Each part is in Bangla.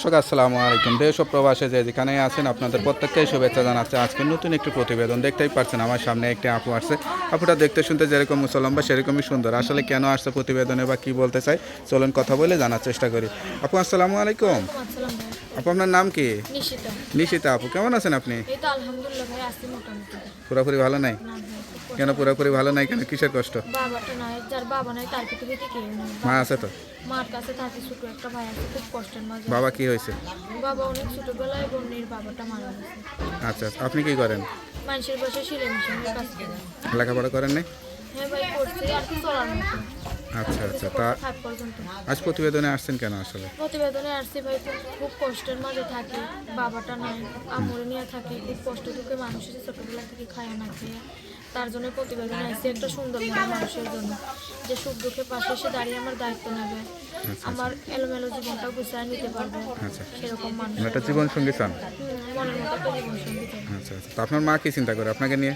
দর্শক আসসালামু আলাইকুম। দেশ ও প্রবাসে যে যেখানে আছেন আপনাদের প্রত্যেককেই শুভেচ্ছা জানাচ্ছে। আজকে নতুন একটি প্রতিবেদন দেখতেই পাচ্ছেন আমার সামনে একটি আপু আসছে। আপুটা দেখতে শুনতে যেরকম মুসলম্বা সেরকমই সুন্দর। আসলে কেন আসছে প্রতিবেদনে বা কি বলতে চাই চলুন কথা বলে জানার চেষ্টা করি। আপু আসসালামু আলাইকুম। আসসালাম ভাই। আপু আপনার নাম কি? নিশিতা। নিশিতা আপু, কেমন আছেন আপনি? এই তো আলহামদুলিল্লাহ ভাই, আছি মোটামুটি। পুরোপুরি ভালো নাই? না ভাই, খুব কেন কষ্ট। পুরোপুরি ভালো নাই কেন, কিসের কষ্ট? বাবাটা নাই, যার বাবা নাই তার পৃথিবীতে কেউ নেই। মা আছে তো? মার কাছে থাকে ছোট একটা ভাই আছে, খুব কষ্টের মাঝে। বাবা কি হয়েছে? বাবা অনেক ছোটবেলায় বোনের বাবাটা মারা গেছে। আচ্ছা, আপনি কি করেন? মানুষের বসে সিলাই মেশিনের কাজ করে। লেখাপড়া করেন নাই? হ্যাঁ ভাই, করছি আর কি চলার মতো। আচ্ছা আচ্ছা, তা 5 পর্যন্ত। আজ প্রতিবেদনে আসছেন কেন আসলে? প্রতিবেদনে আসছি ভাই, খুব কষ্টের মাঝে থাকি। বাবাটা নাই, আমরে নিয়ে থাকি। খুব কষ্ট দুঃখে মানুষ এসে ছোটবেলা থেকে খায় না খেয়ে। তার জন্য প্রতিবেদনে আসছি একটা সুন্দর মনের মানুষের জন্য, যে সুখ দুঃখে পাশে এসে দাঁড়িয়ে আমার দায়িত্ব নেবে, আমার এলোমেলো জীবনটা গুছিয়ে নিতে পারবে, আচ্ছা, সেরকম মানুষ। একটা জীবন সঙ্গী চান? মনের মতো একটা জীবন সঙ্গী চাই। আচ্ছা আচ্ছা, তো আপনার মা কি চিন্তা করে আপনাকে নিয়ে?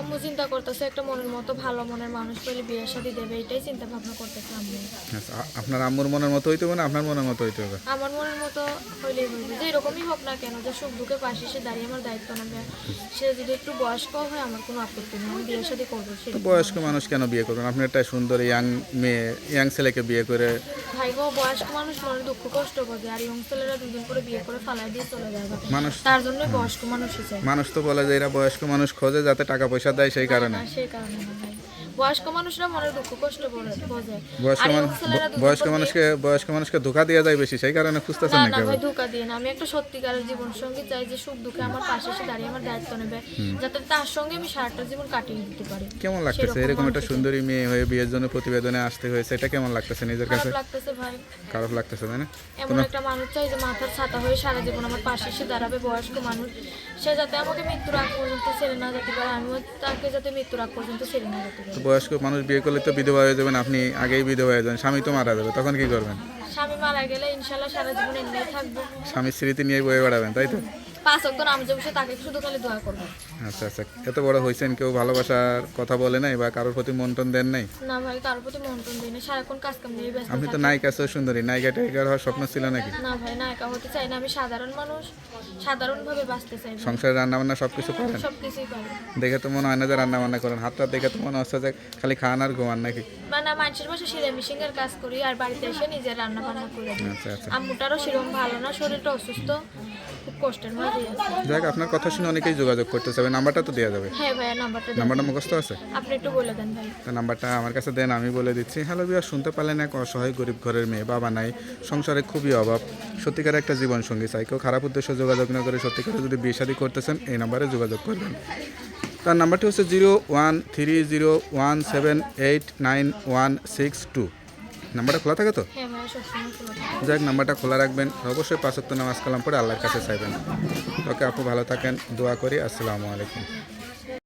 আম্মু চিন্তা করতেছে একটা মনের মতো ভালো মনের মানুষ পেলে বিয়ে শাদী দেবে, এটাই চিন্তা ভাবনা করতেছে আম্মু। আচ্ছা, আপনার আম্মুর মনের মতো হইতে হবে না আপনার মনের মতো হইতে হবে? আমার মনের মতো হইলেই হইবে, যে এরকমই হোক না কেন, যে সুখ দুঃখে পাশে এসে দাঁড়িয়ে আমার দায়িত্ব নেবে। সে যদি একটু বয়স্ক হয় আমার কোনো আপত্তি নেই, আমি বিয়ে শাদী করবো। তো বয়স্ক মানুষ কেন বিয়ে করবেন? আপনি একটা সুন্দর ইয়াং মেয়ে, ইয়াং ছেলেকে বিয়ে করে। ভাই গো, বয়স্ক মানুষ মনে দুঃখ কষ্ট বোঝে, আর ইয়ং ছেলেরা দুদিন করে বিয়ে করে ফালাই দিয়ে চলে যায়। মানুষ তার জন্য বয়স্ক মানুষই চাই। মানুষ তো বলে যে এরা বয়স্ক মানুষ খোঁজে যাতে টাকা পয়সা দেয়, সেই কারণে। না, সেই কারণে না ভাই, বয়স্ক মানুষরা মনে দুঃখ কষ্ট বোঝে। বয়স্ক আর মানুষ ইয়ং ছেলেরা দুদিন বয়স্ক পর মানুষকে ধোকা দিয়ে যায় বেশি, সেই কারণে খুঁজতেছেন না নাকি? না ভাই, ধোকা দিয়ে না। আমি একটা সত্যিকারের জীবন সঙ্গী চাই, যে সুখ দুঃখে আমার পাশে এসে দাঁড়িয়ে আমার দায়িত্ব নেবে, যাতে তার সঙ্গে আমি সারাটা জীবন কাটিয়ে দিতে পারি। কেমন লাগতেছে এরকম একটা সুন্দরী মেয়ে হয়ে বিয়ের জন্য প্রতিবেদনে আসতে হয়েছে? এটা কেমন লাগতেছে নিজের কাছে? খারাপ লাগতেছে ভাই, খারাপ লাগতেছে তাই না? এমন একটা মানুষ চাই যে মাথার ছাতা হয়ে সারা জীবন আমার পাশে এসে দাঁড়াবে, বয়স্ক মানুষ। সে যাতে আমাকে মৃত্যুর আগ পর্যন্ত ছেড়ে না যেতে পারে, আমিও তাকে যাতে মৃত্যুর আগ পর্যন্ত ছেড়ে না যেতে তো পারি। বয়স্ক মানুষ বিয়ে করলে তো বিধবা হয়ে যাবেন, আপনি আগেই বিধবা হয়ে যাবেন, স্বামী তো মারা যাবে, তখন কি করবেন? স্বামী মারা গেলে ইনশাল্লাহ সারা জীবন এমনি থাকবো। স্বামীর স্মৃতি নিয়ে বয়ে বেড়াবেন তাই তো? 5 ওয়াক্ত নামাজে বসে তাকে শুধু খালি দোয়া করবো। আচ্ছা আচ্ছা, এত বড় হয়েছেন, কেউ ভালোবাসার কথা বলে নাই বা কারোর প্রতি মন টন দেন নাই? না ভাই, কারোর প্রতি মন টন দিই না, সারাক্ষণ কাজ কাম নিয়ে ব্যস্ত আপনি তো থাকি। নায়িকা সহ সুন্দরী, নায়িকা টাইগার হওয়ার স্বপ্ন ছিল নাকি? না ভাই, নায়িকা হতে চাই না, আমি সাধারণ মানুষ, সাধারণ ভাবে বাঁচতে চাই। সংসারে রান্না বান্না সবকিছু পারেন? সবকিছুই পারি। দেখে তো মনে হয় না যে রান্না বান্না করেন, হাতটা দেখে তো মনে হচ্ছে যে খালি খান আর ঘুমান নাকি? মানে মানুষের বাসা সিলাই মেশিনের কাজ করি, আর বাড়িতে এসে নিজের রান্না বান্না করে দিই। আচ্ছা আচ্ছা, আম্মুটারও সেরকম ভালো না, শরীরটা অসুস্থ, খুব কষ্টের মাঝে আছে। যাক, আপনার কথা শুনে অনেকেই যোগাযোগ করতে চাবে, নাম্বারটা তো দেওয়া যাবে? হ্যাঁ ভাইয়া, নাম্বারটা দেন। নাম্বারটা মুখস্থ আছে? আপনি একটু বলে দেন ভাই। তো নাম্বারটা আমার কাছে দেন, আমি বলে দিচ্ছি। হ্যালো বিয়া, শুনতে পারলেন, এক অসহায় গরিব ঘরের মেয়ে, বাবা নাই, সংসারে খুবই অভাব, সত্যিকার একটা জীবন সঙ্গী চাই। কেউ খারাপ উদ্দেশ্যে যোগাযোগ না করে সত্যিকারে যদি বিয়ে শাদী করতেছেন এই নাম্বারে যোগাযোগ করবেন। তার নাম্বারটি হচ্ছে 013017899162। নাম্বারটা খোলা থাকে তো? হ্যাঁ ভাইয়া, সবসময় খোলা থাকে। যাক, নাম্বারটা খোলা রাখবেন, অবশ্যই 5 ওয়াক্ত নামাজ কালাম পড়ে আল্লাহর কাছে চাইবেন। ওকে আপু, ভালো থাকেন, দোয়া করি। আসসালামু আলাইকুম।